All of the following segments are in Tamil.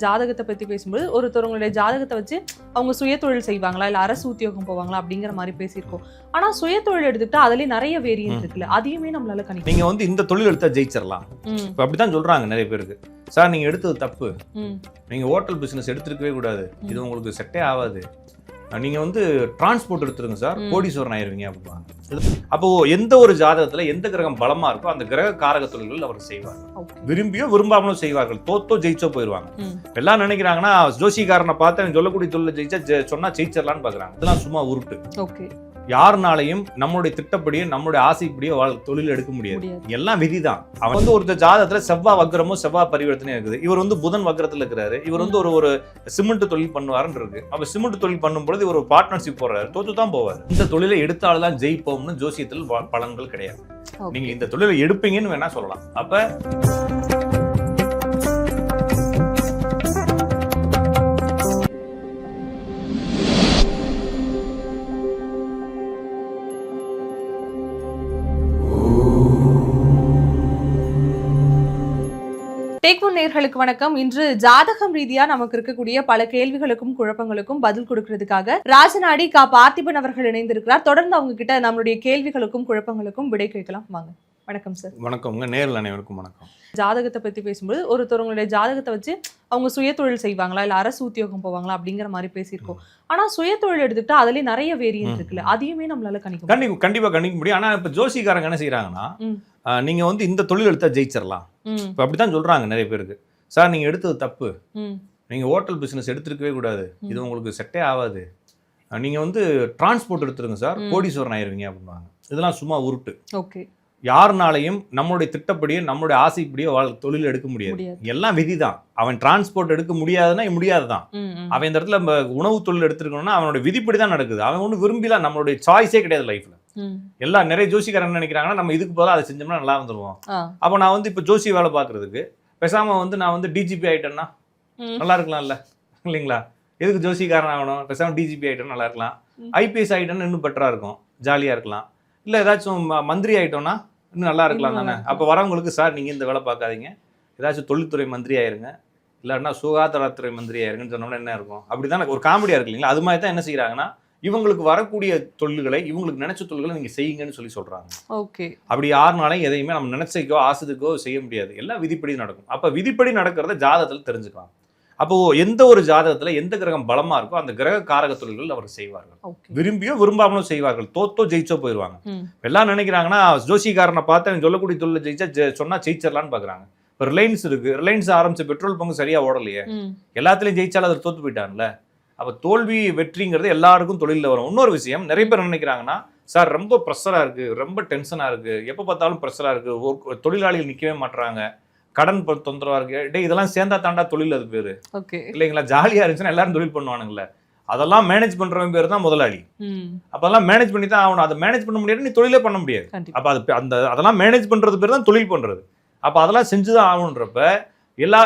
ஜாதகத்தை பத்தி பேசும்போது ஒருத்தவங்களுடைய ஜாதகத்தை வச்சு அவங்க சுயதொழில் செய்வாங்களா இல்ல அரசு உத்தியோகம் போவாங்களா அப்படிங்கிற மாதிரி பேசியிருக்கோம். ஆனா சுயதொழில் எடுத்துக்கிட்டா அதுலயே நிறைய வேரியன்ட் இருக்குல்ல, அதையுமே நம்மளால கணிக்க. நீங்க இந்த தொழில் எடுத்தா ஜெயிச்சிடலாம் இப்ப அப்படித்தான் சொல்றாங்க நிறைய பேருக்கு. சார் நீங்க எடுத்தது தப்பு, நீங்க ஹோட்டல் பிசினஸ் எடுத்துருக்கவே கூடாது, இது உங்களுக்கு செட்டே ஆகாது, நீங்க டிரான்ஸ்போர்ட் எடுத்துருங்க சார் கோடீஸ்வரன் ஆயிருவீங்க அப்படிப்பாங்க. அப்போ எந்த ஒரு ஜாதகத்துல எந்த கிரகம் பலமா இருக்கோ அந்த கிரக காரக தொழில்கள் அவர் செய்வார்கள். விரும்பியோ விரும்பாமலும் செய்வார்கள். தோத்தோ ஜெயிச்சோ போயிருவாங்க. எல்லாம் நினைக்கிறாங்கன்னா ஜோசிகாரனை பார்த்து சொல்லக்கூடிய தொழில் ஜெயிச்சா சொன்னா ஜெயிச்சிடலான்னு பாக்குறாங்க. இதெல்லாம் சும்மா உருட்டு. யாருனாலையும் நம்மளுடைய திட்டப்படியே நம்மளுடைய ஆசைப்படியே தொழில் எடுக்க முடியாது. எல்லாம் விதிதான். அவன் ஒருத்தர் ஜாதகத்துல செவ்வாய் வக்ரமும் செவ்வாய் பரிவர்த்தனை இருக்குது. இவர் புதன் வக்ரத்துல இருக்கிறாரு. இவர் ஒரு சிமெண்ட் தொழில் பண்ணுவாருன்னு இருக்கு. அப்ப சிமெண்ட் தொழில் பண்ணும்போது இவர் ஒரு பார்ட்னர்ஷிப் போடுறாரு, தோத்து தான் போவார். இந்த தொழிலை எடுத்தால்தான் ஜெயிப்போம்னு ஜோசியத்தில் பலன்கள் கிடையாது. நீங்க இந்த தொழிலை எடுப்பீங்கன்னு வேணா சொல்லலாம். அப்ப நேயர்களுக்கு வணக்கம். இன்று ஜாதகம் ரீதியா நமக்கு இருக்கக்கூடிய பல கேள்விகளுக்கும் குழப்பங்களுக்கும் பதில் கொடுக்கிறதுக்காக ராஜநாடி கா பார்த்திபன் அவர்கள் இணைந்திருக்கிறார். தொடர்ந்து அவங்க கிட்ட நம்மளுடைய கேள்விகளுக்கும் குழப்பங்களுக்கும் விடை கேட்கலாம். வாங்க. வணக்கம் சார். வணக்கம். நேரில் அனைவருக்கும் வணக்கம். ஜாதகத்தை பத்தி பேசும்போது ஒருத்தவங்களுடைய ஜாதகத்தை வச்சு அவங்க சுயதொழில் செய்வாங்களா இல்ல அரசு உத்தியோகம் போவாங்களா அப்படிங்கிற மாதிரி பேசியிருக்கோம். ஆனா சுயதொழில் எடுத்துக்கிட்டா அதுலயே நிறைய வேரியன்ட் இருக்குல்ல, அதையுமே நம்மளால கண்டிப்பா கணிக்க முடியும். ஆனா இப்ப ஜோசிகாரங்க என்ன செய்யறாங்கன்னா, நீங்க இந்த தொழில் எடுத்தா ஜெயிச்சிடலாம் இப்ப அப்படித்தான் சொல்றாங்க நிறைய பேருக்கு. சார் நீங்க எடுத்தது தப்பு, நீங்க ஹோட்டல் பிசினஸ் எடுத்துருக்கவே கூடாது, இது உங்களுக்கு செட்டே ஆகாது, நீங்க டிரான்ஸ்போர்ட் எடுத்துருங்க சார் கோடீஸ்வரன் ஆயிருவீங்க அப்படின்பாங்க. இதெல்லாம் சும்மா உருட்டு. யாருனாலையும் நம்மளுடைய திட்டப்படியே நம்மளுடைய ஆசைப்படியே தொழில் எடுக்க முடியாது. எல்லாம் விதிதான். அவன் டிரான்ஸ்போர்ட் எடுக்க முடியாதுன்னா முடியாதுதான். அவன் இந்த இடத்துல உணவு தொழில் எடுத்துருக்கணும்னா அவனோட விதிப்படி தான் நடக்குது. அவன் ஒன்றும் விரும்பிலாம், நம்மளுடைய சாய்ஸே கிடையாது லைஃப்ல. எல்லாம் நிறைய ஜோசிக்காரன் நினைக்கிறாங்கன்னா நம்ம இதுக்கு போல அதை செஞ்சோம்னா நல்லா வந்துருவோம். அப்போ நான் இப்ப ஜோசி வேலை பாக்குறதுக்கு பேசாம நான் டிஜிபி ஆயிட்டேன்னா நல்லா இருக்கலாம்ல, இல்லைங்களா? எதுக்கு ஜோசிக்காரன் ஆகணும்? பேசாம டிஜிபி ஆயிட்டோம் நல்லா இருக்கலாம். ஐபிஎஸ் ஆயிட்டோன்னு இன்னும் பெட்டரா இருக்கும், ஜாலியா இருக்கலாம். இல்லை ஏதாச்சும் மந்திரி ஆகிட்டோன்னா இன்னும் நல்லா இருக்கலாம் தானே. அப்போ வரவங்களுக்கு சார் நீங்கள் இந்த வேலை பார்க்காதீங்க, ஏதாச்சும் தொழில்துறை மந்திரி ஆயிருங்க, இல்லைன்னா சுகாதாரத்துறை மந்திரி ஆயிருங்கன்னு சொன்னோம்னா என்ன இருக்கும்? அப்படி தான் ஒரு காமெடியாக இருக்கு இல்லைங்களா? அது மாதிரி தான் என்ன செய்கிறாங்கன்னா, இவங்களுக்கு வரக்கூடிய தொழில்களை இவங்களுக்கு நினைச்ச தொழில்களை நீங்கள் செய்யுங்கன்னு சொல்கிறாங்க. அப்படி யாருனாலையும் எதையுமே நம்ம நினைச்சைக்கோ ஆசைக்கோ செய்ய முடியாது. எல்லாம் விதிப்படி நடக்கும். அப்போ விதிப்படி நடக்கிறத ஜாதகத்தில் தெரிஞ்சுக்கலாம். அப்போ எந்த ஒரு ஜாதகத்துல எந்த கிரகம் பலமா இருக்கோ அந்த கிரக காரக தொழில்கள் அவர் செய்வார்கள். விரும்பியோ விரும்பாமலும் செய்வார்கள். தோத்தோ ஜெயிச்சோ போயிருவாங்க. எல்லாம் நினைக்கிறாங்கன்னா ஜோசிகாரனை பார்த்து சொல்லக்கூடிய தொழில் ஜெயிச்சா சொன்னா ஜெயிச்சிடலான்னு பாக்குறாங்க. இப்போ ரிலையன்ஸ் இருக்கு, ரிலையன்ஸ் ஆரம்பிச்ச பெட்ரோல் பங்கு சரியா ஓடலையே, எல்லாத்துலயும் ஜெயிச்சாலும் அவர் தோத்து போயிட்டாங்கல்ல. அப்ப தோல்வி வெற்றிங்கிறது எல்லாருக்கும் தொழில வரும். இன்னொரு விஷயம், நிறைய பேர் நினைக்கிறாங்கன்னா சார் ரொம்ப ப்ரெஷரா இருக்கு, ரொம்ப டென்ஷனா இருக்கு, எப்ப பார்த்தாலும் ப்ரெஷரா இருக்கு, தொழிலாளிகள் நிக்கவே மாட்டாங்க, கடன் தொந்தரவா இருக்கு, இதெல்லாம் சேர்ந்தா தாண்டா தொழில், அது பேரு இல்லைங்களா? ஜாலியா இருந்துச்சுன்னா எல்லாரும் தொழில் பண்ணுவானுங்களே. அதெல்லாம் மேனேஜ் பண்றவன் பேர் தான் முதலாளி. அப்பெல்லாம் மேனேஜ் பண்ணி தான் ஆகணும். அதை மேனேஜ் பண்ண முடியாது, நீ தொழிலே பண்ண முடியாது. அப்ப அது அதெல்லாம் மேனேஜ் பண்றது பேர் தான் தொழில் பண்றது. அப்ப அதெல்லாம் செஞ்சுதான் ஆகணுன்றப்ப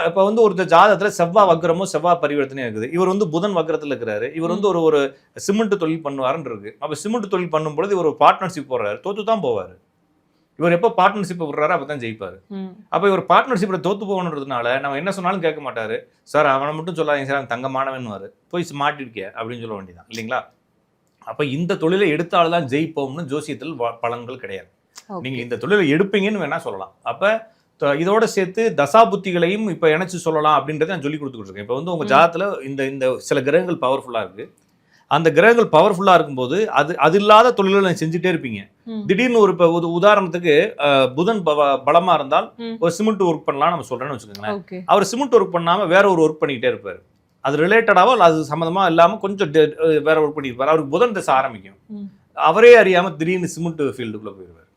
இப்ப ஒருத்தர் ஜாதகத்துல செவ்வாய் வக்ரமும் செவ்வாய் பரிவர்த்தனையும் இருக்குது. இவர் புதன் வக்ரத்துல இருக்கிறாரு. இவர் ஒரு சிமெண்ட் தொழில் பண்ணுவாருன்னு இருக்கு. அப்ப சிமெண்ட் தொழில் பண்ணும்போது இவர் ஒரு பார்ட்னர்ஷிப் போடுறாரு, தோத்து தான் போவாரு. இவர் எப்போ பார்ட்னர்ஷிப் விடுறாரு அப்பதான் ஜெயிப்பாரு. அப்ப இவர் பார்ட்னர்ஷிப்ல தோத்து போகணுன்றதுனால நம்ம என்ன சொன்னாலும் கேட்க மாட்டாரு. சார் அவனை மட்டும் சொல்லாதீங்க சார், அவன் தங்கமானவன் போய் மாட்டிருக்கே அப்படின்னு சொல்ல வேண்டியதான், இல்லைங்களா? அப்ப இந்த தொழிலை எடுத்தால்தான் ஜெயிப்போம்னு ஜோசியத்தில் பலன்கள் கிடையாது. நீங்க இந்த தொழிலை எடுப்பீங்கன்னு வேணா சொல்லலாம். அப்ப இதோட சேர்த்து தசாபுத்திகளையும் இப்ப இணைச்சு சொல்லலாம் அப்படின்றத நான் சொல்லி கொடுத்துக்கிட்டு இருக்கேன். இப்ப உங்க ஜாதத்துல இந்த சில கிரகங்கள் பவர்ஃபுல்லா இருக்கு. அந்த கிரகங்கள் பவர்ஃபுல்லா இருக்கும்போது அது இல்லாத தொழில்களை செஞ்சுட்டே இருப்பீங்க. திடீர்னு ஒரு உதாரணத்துக்கு புதன் பலமா இருந்தால் ஒரு சிமெண்ட் ஒர்க் பண்ணலாம் நம்ம சொல்றேன்னு வச்சுக்கோங்களேன். அவர் சிமெண்ட் ஒர்க் பண்ணாம வேற ஒரு ஒர்க் பண்ணிக்கிட்டே இருப்பாரு. அது ரிலேட்டடாவோ அது சம்மந்தமா இல்லாம கொஞ்சம் வேற ஒர்க் பண்ணிருப்பாரு. அவருக்கு புதன் தசை ஆரம்பிக்கும். அவரே அறியாம திடீர்னு சிமெண்ட் ஃபீல்டுக்குள்ள போயிருவாரு.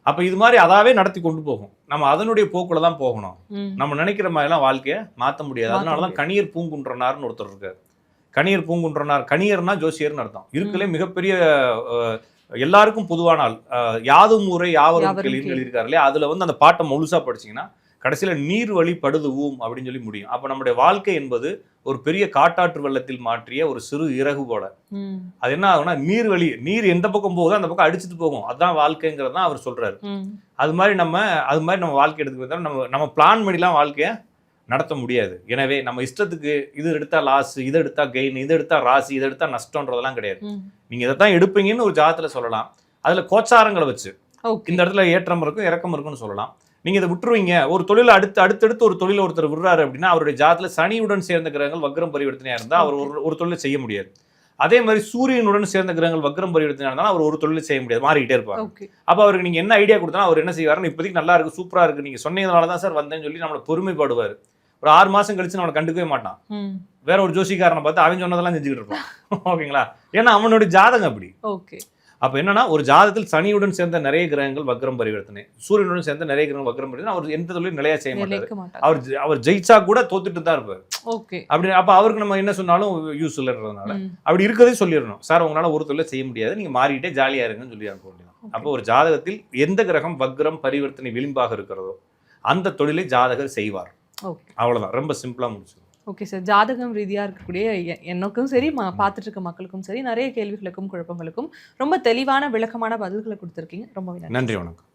அப்ப இது மாதிரி அதாவே நடத்தி கொண்டு போகும். நம்ம அதனுடைய போக்குல தான் போகணும். நம்ம நினைக்கிற மாதிரி எல்லாம் வாழ்க்கையை மாத்த முடியாது. அதனாலதான் கணியர் பூங்குன்றனார்னு ஒருத்தர் இருக்காரு. கணியர் பூங்குன்றனார், கணியர்னா ஜோசியர்னு அர்த்தம். இருக்கலே மிகப்பெரிய எல்லாருக்கும் பொதுவான ஆள். யாதும் ஊரே யாவரும் கேளீர்னு எழுதியிருக்காரு இல்லையா? அதுல அந்த பாட்டை முழுசா படிச்சீங்கன்னா கடைசியில நீர் வழி படுது ஊம் அப்படின்னு சொல்லி முடியும். அப்ப நம்முடைய வாழ்க்கை என்பது ஒரு பெரிய காட்டாற்று வெள்ளத்தில் மாற்றிய ஒரு சிறு இறகு போல. அது என்ன ஆகும்னா நீர் எந்த பக்கம் போகுதோ அந்த பக்கம் அடிச்சுட்டு போகும். அதுதான் வாழ்க்கைங்கிறதான் அவர் சொல்றாரு. அது மாதிரி நம்ம வாழ்க்கை எடுத்துக்கிட்டா நம்ம பிளான் பண்ணிலாம் வாழ்க்கைய நடத்த முடியாது. எனவே நம்ம இஷ்டத்துக்கு இது எடுத்தா லாஸ், இதை எடுத்தா கெயின், இது எடுத்தா ராசி, இதை எடுத்தா நஷ்டம்ன்றதெல்லாம் கிடையாது. நீங்க இதைத்தான் எடுப்பீங்கன்னு ஒரு ஜாதத்துல சொல்லலாம். அதுல கோச்சாரங்களை வச்சு இந்த இடத்துல ஏற்றம் இருக்கும் இறக்கம் இருக்கும்னு சொல்லலாம். நீங்க இதை விட்டுருவீங்க. ஒரு தொழில அடுத்தடுத்து ஒரு தொழில ஒருத்தர் விடுறாரு அப்படின்னா அவருடைய ஜாதத்துல சனியுடன் சேர்ந்த கிரகங்கள் வக்ரம் பரிவர்த்தனையா இருந்தா அவர் ஒரு தொழிலை செய்ய முடியாது. அதே மாதிரி சூரியனுடன் சேர்ந்த கிரகங்கள் வக்ரம் பரிவர்த்தனை இருந்தாலும் அவர் ஒரு தொழிலை செய்ய முடியாது, மாறிக்கிட்டே இருப்பார். அப்ப அவருக்கு நீங்க என்ன ஐடியா கொடுத்தா அவர் என்ன செய்வாருன்னு, இப்போதைக்கு நல்லா இருக்கு, சூப்பரா இருக்கு, நீங்க சொன்னதுனாலதான் சார் வந்தேன்னு சொல்லி நம்மள பொறுமைப்படுவார். ஒரு 6 மாசம் கழிச்சு நம்மளை கண்டுக்கவே மாட்டான். வேற ஒரு ஜோசிக்காரனை பார்த்து அவன் சொன்னதெல்லாம் செஞ்சுக்கிட்டு இருப்பான். ஓகேங்களா? ஏன்னா அவனுடைய ஜாதகம் அப்படி. அப்ப என்னன்னா, ஒரு ஜாதகத்தில் சனியுடன் சேர்ந்த நிறைய கிரகங்கள் வக்ரம் பரிவர்த்தனை, சூரியனுடன் சேர்ந்த நிறைய கிரகங்கள் வக்ரம் பரிவர்த்தனை, அவர் எந்த தொழிலும் நிலையா செய்ய மாட்டாரு. அவர் ஜெயிச்சா கூட தோத்துட்டு தான் இருப்பார். அப்படி அப்ப அவருக்கு நம்ம என்ன சொன்னாலும் யூஸ் இல்லைன்றதுனால அப்படி இருக்கிறதே சொல்லிடணும். சார் உங்களால ஒரு தொழிலை செய்ய முடியாது, நீங்க மாறிட்டே ஜாலியா இருங்கன்னு சொல்லி அனுப்ப முடியும். அப்போ ஒரு ஜாதகத்தில் எந்த கிரகம் வக்ரம் பரிவர்த்தனை விளிம்பாக இருக்கிறதோ அந்த தொழிலை ஜாதகர் செய்வார். அவ்வளவுதான், ரொம்ப சிம்பிளா முடிச்சு. ஓகே சார், ஜாதகம் ரீதியாக இருக்கக்கூடிய எனக்கும் சரி பார்த்துட்டு இருக்க மக்களுக்கும் சரி நிறைய கேள்விகளுக்கும் குழப்பங்களுக்கும் ரொம்ப தெளிவான விளக்கமான பதில்களை கொடுத்துருக்கீங்க. ரொம்ப நன்றி. வணக்கம்.